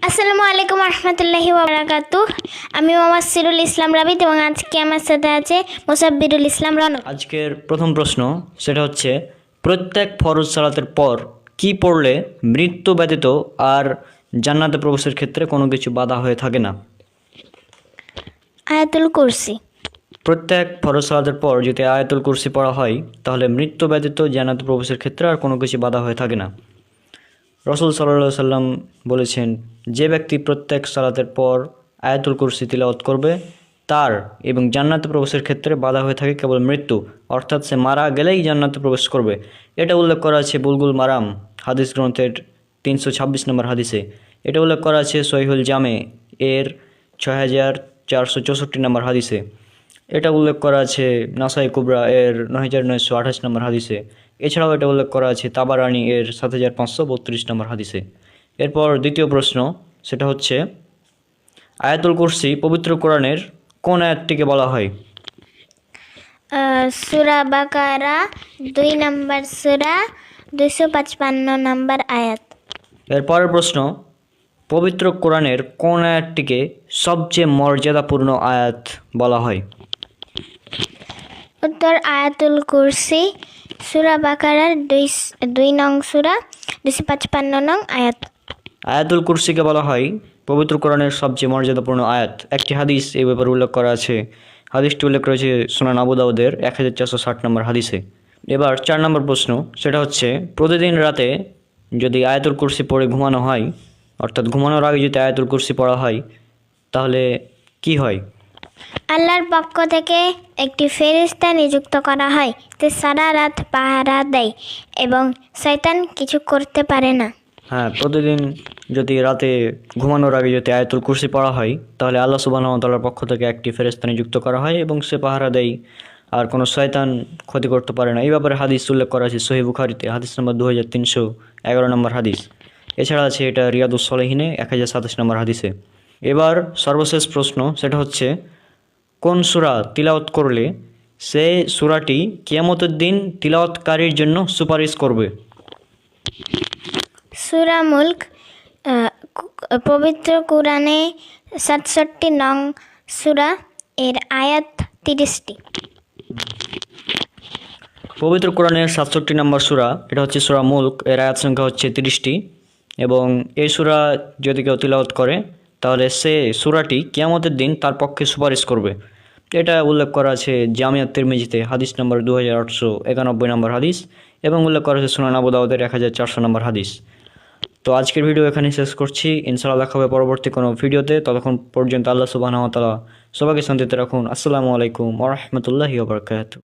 আসসালামু আলাইকুম রহমতুল্লাহি ওয়া বারাকাতুহু। আমি মোহাম্মদ সিরুল ইসলাম রাবিত এবং আজকে আমার সাথে আছে মোসাব্বিরুল ইসলাম রনক। আজকের প্রথম প্রশ্ন সেটা হচ্ছে, প্রত্যেক ফরজ সালাতের পর কি পড়লে মৃত্যু ব্যতীত আর জান্নাতে প্রবেশের ক্ষেত্রে কোনো কিছু বাধা হয়ে থাকে না? আয়াতুল কুরসি। প্রত্যেক ফরজ সালাতের পর যদি আয়াতুল কুরসি পড়া হয় তাহলে মৃত্যু ব্যতীত জান্নাতে প্রবেশের ক্ষেত্রে আর কোনো কিছু বাধা হয়ে থাকে না। রাসূল সাল্লাল্লাহু আলাইহি সাল্লাম বলেছেন, যে ব্যক্তি প্রত্যেক সালাতের পর আয়াতুল কুরসি তিলাওয়াত করবে তার এবং জান্নাতে প্রবেশের ক্ষেত্রে বাধা হয়ে থাকে কেবল মৃত্যু, অর্থাৎ সে মারা গেলেই জান্নাতে প্রবেশ করবে। এটা উল্লেখ করা আছে বুলগুল মারাম হাদিস গ্রন্থের 326 নম্বর হাদিসে। এটা উল্লেখ করা আছে সহিহুল জামে এর 6464 নম্বর হাদিসে। এটা উল্লেখ করা আছে নাসাই কুবরা এর 9928 নম্বর হাদিসে। এছাড়াও এটা উল্লেখ করা আছে তাবারানি এর 7532 নম্বর হাদিসে। এরপর দ্বিতীয় প্রশ্ন সেটা হচ্ছে, আয়াতুল কুরসি পবিত্র কোরআনের কোন আয়াতটিকে বলা হয়? সূরা বাকারা 2 নম্বর সূরা 255 নম্বর আয়াত। এরপরের প্রশ্ন, পবিত্র কোরআনের কোন আয়াতটিকে সবচেয়ে মর্যাদাপূর্ণ আয়াত বলা হয়? উত্তর আয়াতুল কুরসি, সূরা বাকারার 2 নং সূরা 255 নং আয়াত। আয়াতুল কুরসিকে বলা হয় পবিত্র কোরআনের সবচেয়ে মর্যাদাপূর্ণ আয়াত। একটি হাদিস এই ব্যাপারে উল্লেখ করা আছে। হাদিসটি উল্লেখ রয়েছে সুনান আবু দাউদের 1460 নম্বর হাদিসে। এবার 4 নম্বর প্রশ্ন সেটা হচ্ছে, প্রতিদিন রাতে যদি আয়াতুল কুরসি পড়ে ঘুমানো হয়, অর্থাৎ ঘুমানোর আগে যদি আয়াতুল কুরসি পড়া হয় তাহলে কি হয়? আল্লাহর পক্ষ থেকে একটি ফেরেশতা নিযুক্ত করা হয়, তে সারা রাত পাহারা দেয় এবং শয়তান কিছু করতে পারে না। হ্যাঁ, প্রতিদিন যদি রাতে ঘুমানোর আগে যদি আয়াতুল কুরসি পড়া হয় তাহলে আল্লাহ সুবহানাহু ওয়া তাআলার পক্ষ থেকে একটি ফেরেশতা নিযুক্ত করা হয় এবং সে পাহারা দেয়, আর কোনো শয়তান ক্ষতি করতে পারে না। এই ব্যাপারে হাদিস উল্লেখ করা আছে সহিহ বুখারীতে হাদিস নম্বর 2311 নম্বর হাদিস। এছাড়া আছে এটা রিয়াদুস সলিহিনে 1027 নম্বর হাদিসে। এবার সর্বশেষ প্রশ্ন সেটা হচ্ছে, কোন সূরা তিলাওয়াত করলে সে সূরাটি কিয়ামতের দিন তিলাওয়াতকারীর জন্য সুপারিশ করবে? সূরা মুলক পবিত্র কোরআনে 67 নং সূরা এর আয়াত 30টি। পবিত্র কোরআনের 67 নম্বর সূরা, এটা হচ্ছে সূরা মুলক, এর আয়াত সংখ্যা হচ্ছে 30টি এবং এই সূরা যদি কেউ তিলাওয়াত করে তাহলে সে সূরাটি কিয়ামতের দিন তার পক্ষে সুপারিশ করবে। এটা উল্লেখ করা আছে জামিয়াত তিরমিজিতে হাদিস নম্বর 2891 নম্বর হাদিস এবং উল্লেখ করা আছে সুনান আবু দাউদের 1400 নম্বর হাদিস। তো আজকের ভিডিও এখানেই শেষ করছি। ইনশাআল্লাহ দেখা হবে পরবর্তী কোনো ভিডিওতে। ততক্ষণ পর্যন্ত আল্লাহ সুবহানাহু ওয়া তাআলা সবাইকে শান্তিতে রাখুন। আসসালামু আলাইকুম ওয়া রাহমাতুল্লাহি ওয়া বারাকাতুহু।